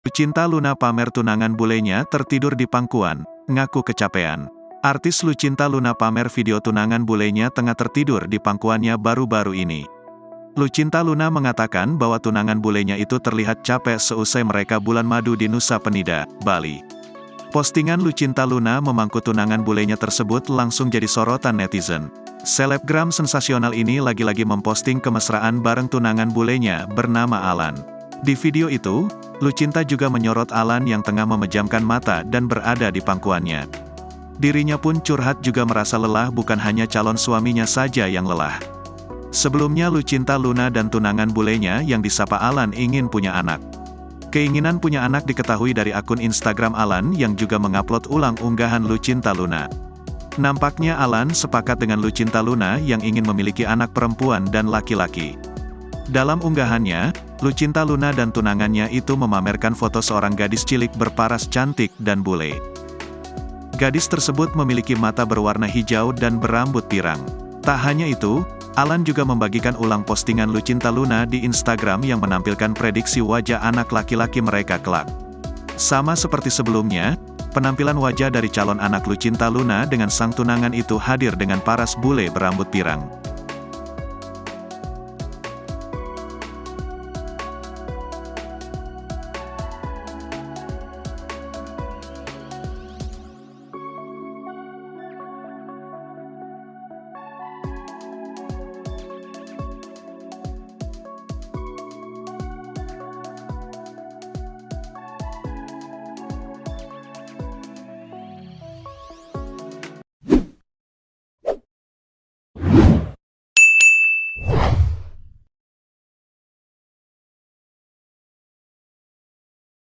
Lucinta Luna pamer tunangan bulenya tertidur di pangkuan, ngaku kecapean. Artis Lucinta Luna pamer video tunangan bulenya tengah tertidur di pangkuannya baru-baru ini. Lucinta Luna mengatakan bahwa tunangan bulenya itu terlihat capek seusai mereka bulan madu di Nusa Penida, Bali. Postingan Lucinta Luna memangku tunangan bulenya tersebut langsung jadi sorotan netizen. Selebgram sensasional ini lagi-lagi memposting kemesraan bareng tunangan bulenya bernama Alan. Di video itu, Lucinta juga menyorot Alan yang tengah memejamkan mata dan berada di pangkuannya. Dirinya pun curhat juga merasa lelah, bukan hanya calon suaminya saja yang lelah. Sebelumnya Lucinta Luna dan tunangan bulenya yang disapa Alan ingin punya anak. Keinginan punya anak diketahui dari akun Instagram Alan yang juga mengupload ulang unggahan Lucinta Luna. Nampaknya Alan sepakat dengan Lucinta Luna yang ingin memiliki anak perempuan dan laki-laki. Dalam unggahannya, Lucinta Luna dan tunangannya itu memamerkan foto seorang gadis cilik berparas cantik dan bule. Gadis tersebut memiliki mata berwarna hijau dan berambut pirang. Tak hanya itu, Alan juga membagikan ulang postingan Lucinta Luna di Instagram yang menampilkan prediksi wajah anak laki-laki mereka kelak. Sama seperti sebelumnya, penampilan wajah dari calon anak Lucinta Luna dengan sang tunangan itu hadir dengan paras bule berambut pirang.